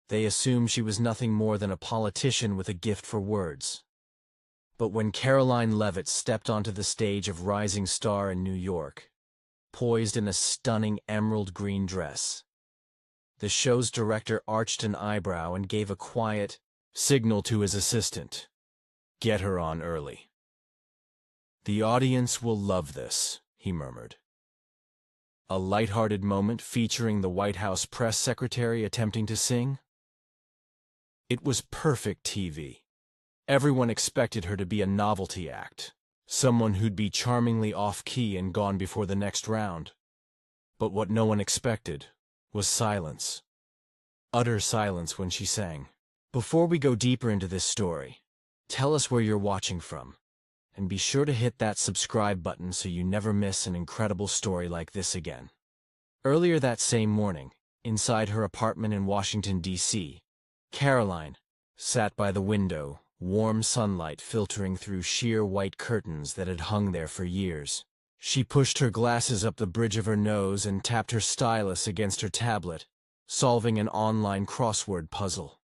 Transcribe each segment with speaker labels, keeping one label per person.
Speaker 1: They assumed she was nothing more than a politician with a gift for words. But when Karoline Leavitt stepped onto the stage of Rising Star in New York, poised in a stunning emerald green dress, the show's director arched an eyebrow and gave a quiet signal to his assistant. "Get her on early." "The audience will love this," he murmured. A light-hearted moment featuring the White House press secretary attempting to sing? It was perfect TV. Everyone expected her to be a novelty act, someone who'd be charmingly off-key and gone before the next round. But what no one expected was silence. Utter silence when she sang. Before we go deeper into this story, tell us where you're watching from, and be sure to hit that subscribe button so you never miss an incredible story like this again. Earlier that same morning, inside her apartment in Washington, D.C., Karoline sat by the window, warm sunlight filtering through sheer white curtains that had hung there for years. She pushed her glasses up the bridge of her nose and tapped her stylus against her tablet, solving an online crossword puzzle.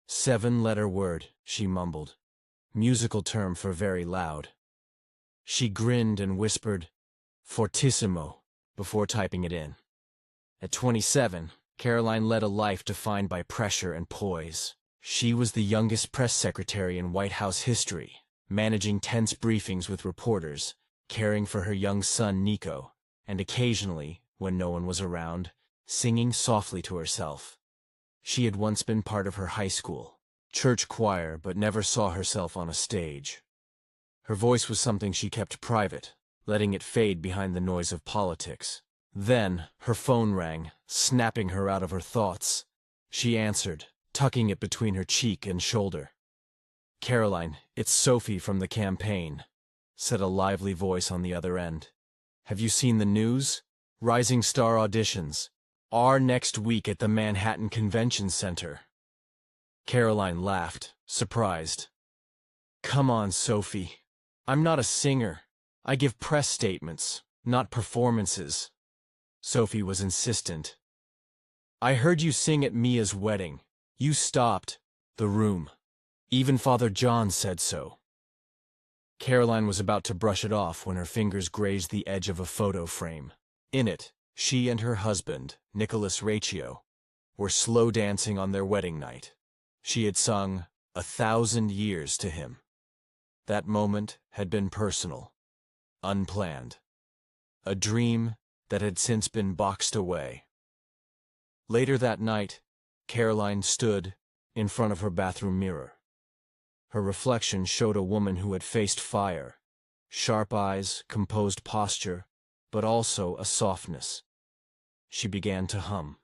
Speaker 1: 7-letter word, she mumbled. Musical term for very loud. She grinned and whispered, "Fortissimo," before typing it in. At 27, Karoline led a life defined by pressure and poise. She was the youngest press secretary in White House history, managing tense briefings with reporters, caring for her young son Nico, and occasionally, when no one was around, singing softly to herself. She had once been part of her high school church choir, but never saw herself on a stage. Her voice was something she kept private, letting it fade behind the noise of politics. Then, her phone rang, snapping her out of her thoughts. She answered, tucking it between her cheek and shoulder. "Karoline, it's Sophie from the campaign," said a lively voice on the other end. "Have you seen the news? Rising Star auditions are next week at the Manhattan Convention Center." Karoline laughed, surprised. "Come on, Sophie. I'm not a singer. I give press statements, not performances." Sophie was insistent. "I heard you sing at Mia's wedding. You stopped the room. Even Father John said so." Karoline was about to brush it off when her fingers grazed the edge of a photo frame. In it, she and her husband, Nicholas Raccio, were slow dancing on their wedding night. She had sung 1,000 years to him. That moment had been personal, unplanned. A dream that had since been boxed away. Later that night, Karoline stood in front of her bathroom mirror. Her reflection showed a woman who had faced fire, sharp eyes, composed posture, but also a softness. She began to hum.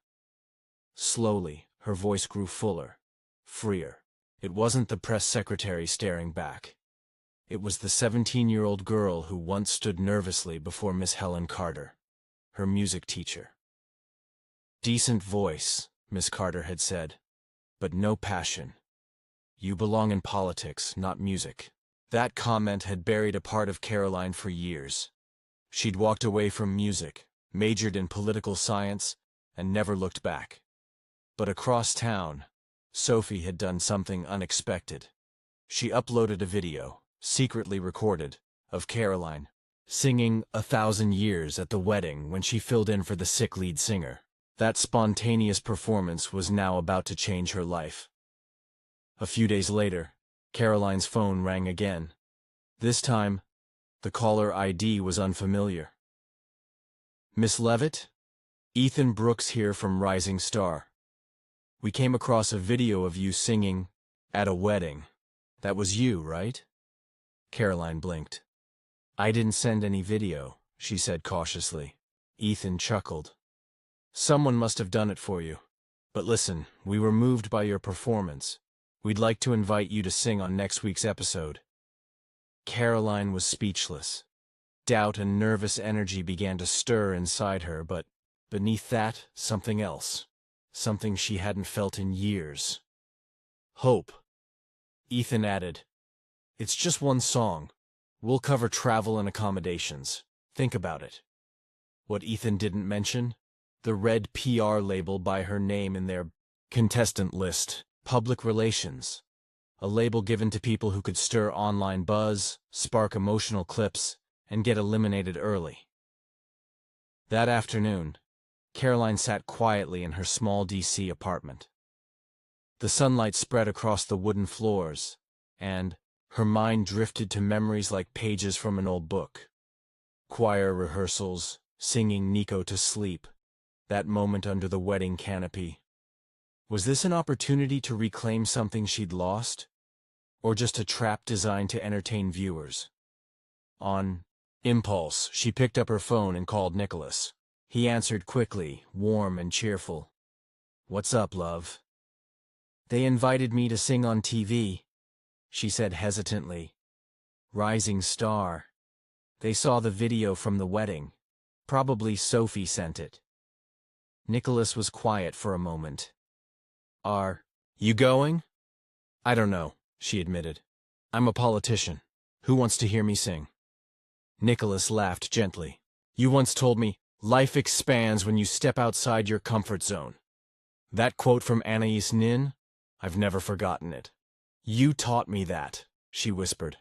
Speaker 1: Slowly, her voice grew fuller, freer. It wasn't the press secretary staring back. It was the 17-year-old girl who once stood nervously before Miss Helen Carter, her music teacher. "Decent voice," Miss Carter had said, "but no passion. You belong in politics, not music." That comment had buried a part of Karoline for years. She'd walked away from music, majored in political science, and never looked back. But across town, Sophie had done something unexpected. She uploaded a video, secretly recorded, of Karoline singing 1,000 years at the wedding when she filled in for the sick lead singer. That spontaneous performance was now about to change her life. A few days later, Karoline's phone rang again. This time, the caller ID was unfamiliar. "Miss Leavitt? Ethan Brooks here from Rising Star. We came across a video of you singing at a wedding. That was you, right?" Karoline blinked. "I didn't send any video," she said cautiously. Ethan chuckled. "Someone must have done it for you. But listen, we were moved by your performance. We'd like to invite you to sing on next week's episode." Karoline was speechless. Doubt and nervous energy began to stir inside her, but beneath that, something else. Something she hadn't felt in years. Hope. Ethan added, "It's just one song. We'll cover travel and accommodations. Think about it." What Ethan didn't mention? The red PR label by her name in their Contestant list. Public relations. A label given to people who could stir online buzz, spark emotional clips, and get eliminated early. That afternoon, Karoline sat quietly in her small DC apartment. The sunlight spread across the wooden floors, and her mind drifted to memories like pages from an old book. Choir rehearsals, singing NEXO to sleep, that moment under the wedding canopy. Was this an opportunity to reclaim something she'd lost? Or just a trap designed to entertain viewers? On impulse, she picked up her phone and called Nicholas. He answered quickly, warm and cheerful. "What's up, love?" "They invited me to sing on TV," she said hesitantly. "Rising star. They saw the video from the wedding. Probably Sophie sent it." Nicholas was quiet for a moment. "Are you going?" "I don't know," she admitted. "I'm a politician. Who wants to hear me sing?" Nicholas laughed gently. "You once told me, 'Life expands when you step outside your comfort zone.' That quote from Anais Nin? I've never forgotten it." "You taught me that," she whispered.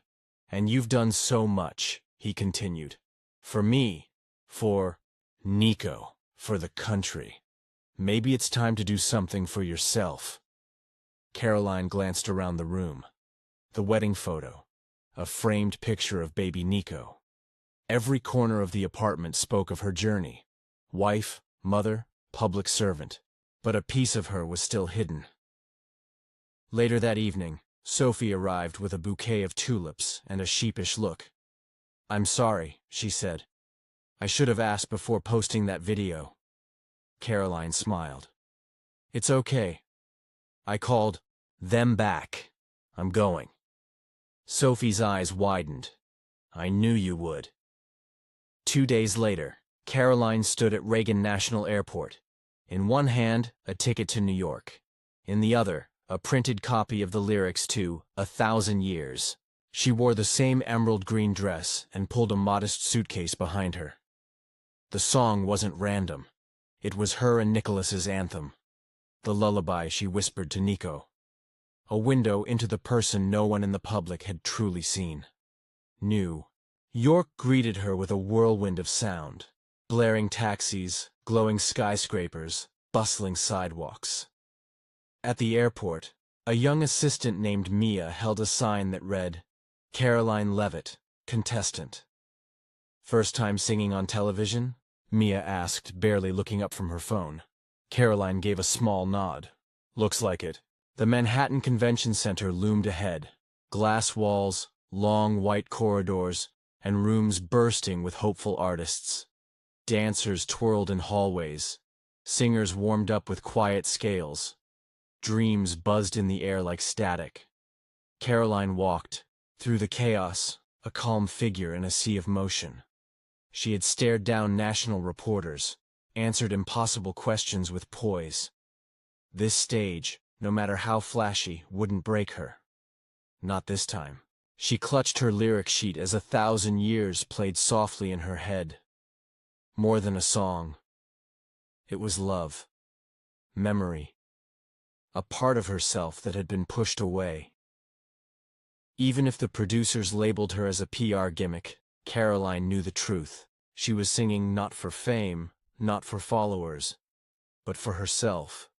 Speaker 1: "And you've done so much," he continued. "For me, for NEXO, for the country. Maybe it's time to do something for yourself." Karoline glanced around the room. The wedding photo, a framed picture of baby NEXO. Every corner of the apartment spoke of her journey. Wife, mother, public servant. But a piece of her was still hidden. Later that evening, Sophie arrived with a bouquet of tulips and a sheepish look. "I'm sorry," she said. "I should have asked before posting that video." Karoline smiled. "It's okay. I called them back. I'm going." Sophie's eyes widened. "I knew you would." 2 days later, Karoline stood at Reagan National Airport. In one hand, a ticket to New York. In the other, a printed copy of the lyrics to 1,000 Years. She wore the same emerald green dress and pulled a modest suitcase behind her. The song wasn't random. It was her and Nicholas's anthem. The lullaby she whispered to NEXO. A window into the person no one in the public had truly seen. New York greeted her with a whirlwind of sound. Blaring taxis, glowing skyscrapers, bustling sidewalks. At the airport, a young assistant named Mia held a sign that read, "Karoline Leavitt, contestant." "First time singing on television?" Mia asked, barely looking up from her phone. Karoline gave a small nod. "Looks like it." The Manhattan Convention Center loomed ahead. Glass walls, long white corridors, and rooms bursting with hopeful artists. Dancers twirled in hallways. Singers warmed up with quiet scales. Dreams buzzed in the air like static. Karoline walked, through the chaos, a calm figure in a sea of motion. She had stared down national reporters, answered impossible questions with poise. This stage, no matter how flashy, wouldn't break her. Not this time. She clutched her lyric sheet as 1,000 years played softly in her head. More than a song. It was love. Memory. A part of herself that had been pushed away. Even if the producers labeled her as a PR gimmick, Karoline knew the truth. She was singing not for fame, not for followers, but for herself.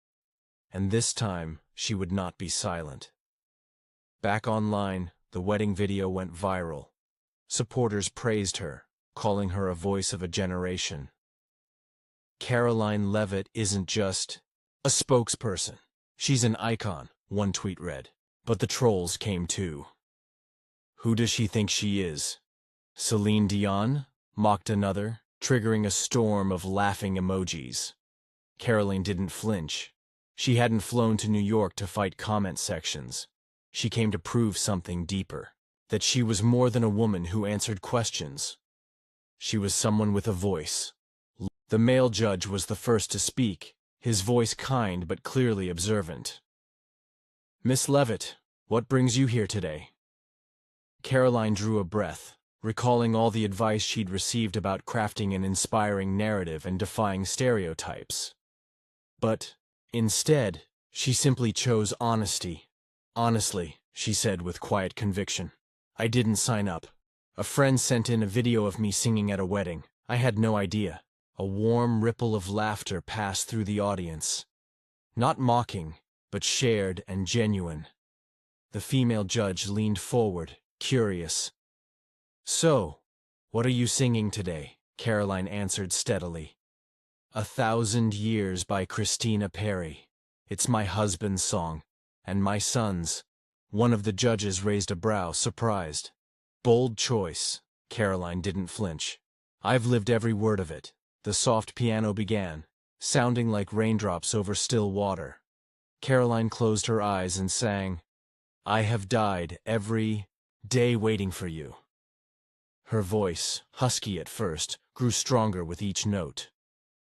Speaker 1: And this time, she would not be silent. Back online, the wedding video went viral. Supporters praised her, calling her a voice of a generation. "Karoline Leavitt isn't just a spokesperson. She's an icon," one tweet read. But the trolls came too. "Who does she think she is? Celine Dion?" mocked another, triggering a storm of laughing emojis. Karoline didn't flinch. She hadn't flown to New York to fight comment sections. She came to prove something deeper. That she was more than a woman who answered questions. She was someone with a voice. The male judge was the first to speak, his voice kind but clearly observant. "Miss Leavitt, what brings you here today?" Karoline drew a breath, recalling all the advice she'd received about crafting an inspiring narrative and defying stereotypes. But, instead, She simply chose honesty. Honestly, she said with quiet conviction. I didn't sign up. A friend sent in a video of me singing at a wedding. I had no idea. A warm ripple of laughter passed through the audience. Not mocking, but shared and genuine. The female judge leaned forward, curious. So, what are you singing today? Karoline answered steadily. 1,000 Years by Christina Perri. It's my husband's song, and my son's. One of the judges raised a brow, surprised. Bold choice. Karoline didn't flinch. I've lived every word of it. The soft piano began, sounding like raindrops over still water. Karoline closed her eyes and sang, I have died every day waiting for you. Her voice, husky at first, grew stronger with each note.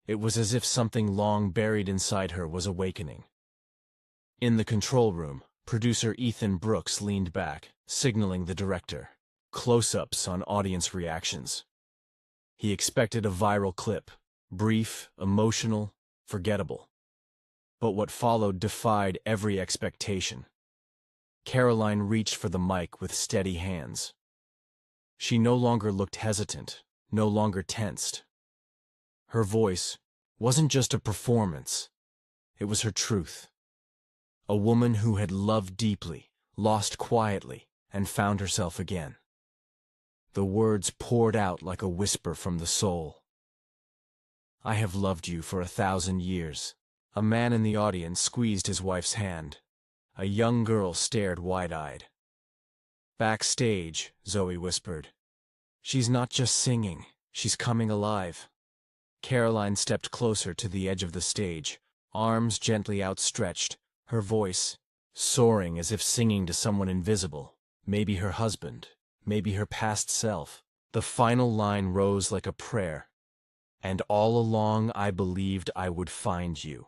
Speaker 1: It was as if something long buried inside her was awakening. In the control room, producer Ethan Brooks leaned back, signaling the director. Close-ups on audience reactions. He expected a viral clip, brief, emotional, forgettable. But what followed defied every expectation. Karoline reached for the mic with steady hands. She no longer looked hesitant, no longer tensed. Her voice wasn't just a performance, it was her truth. A woman who had loved deeply, lost quietly, and found herself again. The words poured out like a whisper from the soul. I have loved you for 1,000 years. A man in the audience squeezed his wife's hand. A young girl stared wide-eyed. Backstage, Zoe whispered. She's not just singing, she's coming alive. Karoline stepped closer to the edge of the stage, arms gently outstretched, her voice soaring as if singing to someone invisible, maybe her husband, maybe her past self. The final line rose like a prayer. And all along I believed I would find you.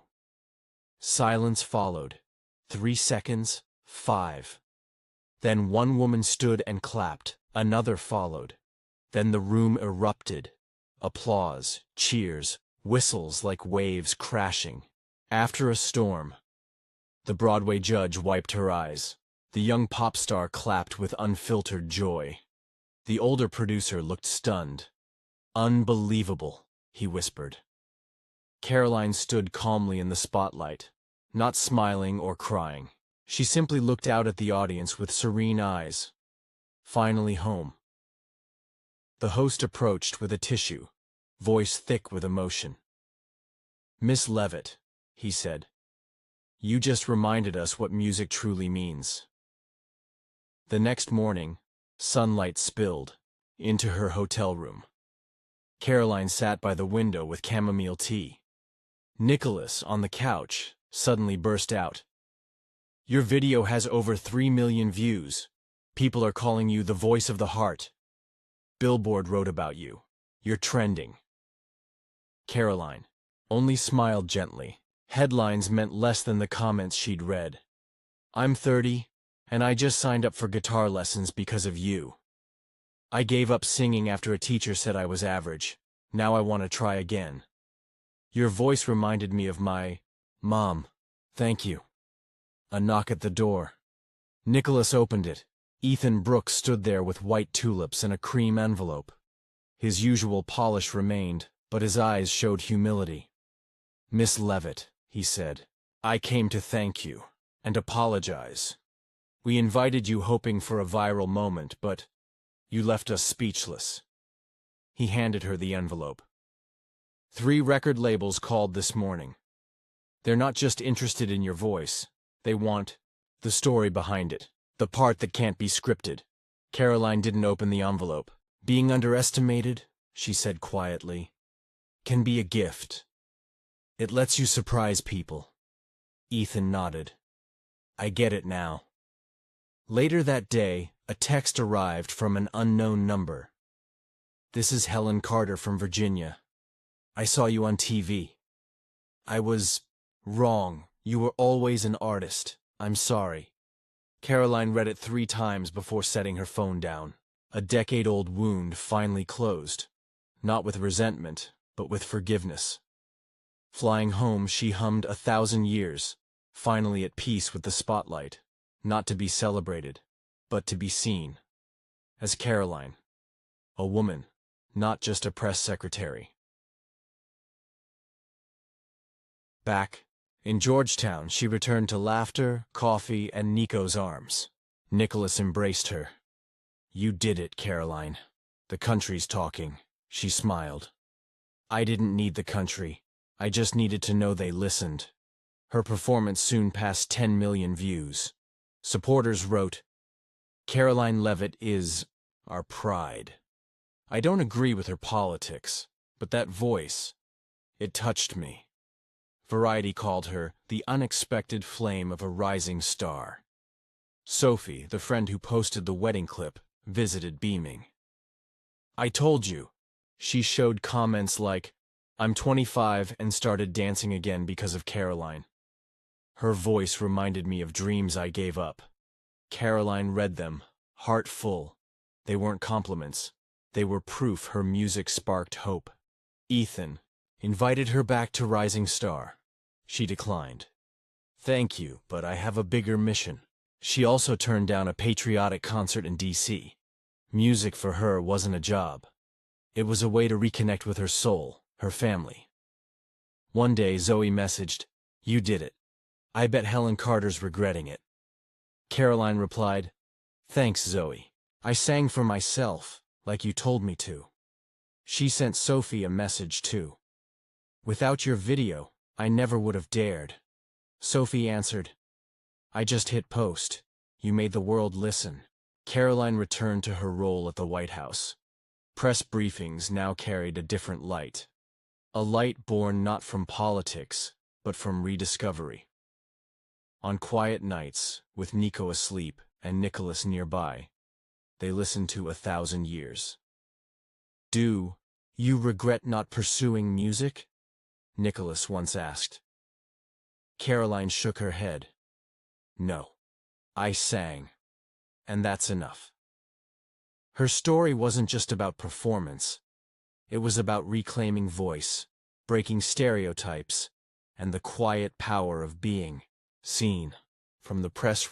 Speaker 1: Silence followed. 3 seconds, 5. Then one woman stood and clapped, another followed. Then the room erupted. Applause, cheers, whistles like waves crashing. After a storm, the Broadway judge wiped her eyes. The young pop star clapped with unfiltered joy. The older producer looked stunned. Unbelievable, he whispered. Karoline stood calmly in the spotlight, not smiling or crying. She simply looked out at the audience with serene eyes. Finally home. The host approached with a tissue, voice thick with emotion. Miss Leavitt, he said, you just reminded us what music truly means. The next morning, sunlight spilled into her hotel room. Karoline sat by the window with chamomile tea. Nicholas, on the couch, suddenly burst out. Your video has over 3 million views. People are calling you the voice of the heart. Billboard wrote about you. You're trending. Karoline only smiled gently. Headlines meant less than the comments she'd read. I'm 30, and I just signed up for guitar lessons because of you. I gave up singing after a teacher said I was average. Now I want to try again. Your voice reminded me of my mom. Thank you. A knock at the door. Nicholas opened it. Ethan Brooks stood there with white tulips and a cream envelope. His usual polish remained, but his eyes showed humility. Miss Leavitt, he said, I came to thank you and apologize. We invited you hoping for a viral moment, but you left us speechless. He handed her the envelope. 3 record labels called this morning. They're not just interested in your voice. They want the story behind it, the part that can't be scripted. Karoline didn't open the envelope. Being underestimated, she said quietly, can be a gift. It lets you surprise people. Ethan nodded. I get it now. Later that day, a text arrived from an unknown number. This is Helen Carter from Virginia. I saw you on TV. I was wrong. You were always an artist. I'm sorry. Karoline read it 3 times before setting her phone down. A decade-old wound finally closed. Not with resentment, but with forgiveness. Flying home, she hummed 1,000 Years, finally at peace with the spotlight, not to be celebrated, but to be seen. As Karoline, a woman, not just a press secretary. Back in Georgetown, she returned to laughter, coffee, and Nico's arms. Nicholas embraced her. "You did it, Karoline. The country's talking," she smiled. "I didn't need the country. I just needed to know they listened." Her performance soon passed 10 million views. Supporters wrote, "Karoline Leavitt is our pride. I don't agree with her politics, but that voice, it touched me." Variety called her the unexpected flame of a rising star. Sophie, the friend who posted the wedding clip, visited beaming. "I told you." She showed comments like, "I'm 25 and started dancing again because of Karoline. Her voice reminded me of dreams I gave up." Karoline read them, heart full. They weren't compliments. They were proof her music sparked hope. Ethan invited her back to Rising Star. She declined. "Thank you, but I have a bigger mission." She also turned down a patriotic concert in D.C. Music for her wasn't a job. It was a way to reconnect with her soul, her family. One day, Zoe messaged, "You did it. I bet Helen Carter's regretting it." Karoline replied, "Thanks, Zoe. I sang for myself, like you told me to." She sent Sophie a message too. "Without your video, I never would have dared." Sophie answered, "I just hit post. You made the world listen." Karoline returned to her role at the White House. Press briefings now carried a different light. A light born not from politics, but from rediscovery. On quiet nights, with Nico asleep and Nicholas nearby, they listened to 1,000 years. "Do you regret not pursuing music?" Nicholas once asked. Karoline shook her head. "No. I sang. And that's enough." Her story wasn't just about performance. It was about reclaiming voice, breaking stereotypes, and the quiet power of being seen. From the press room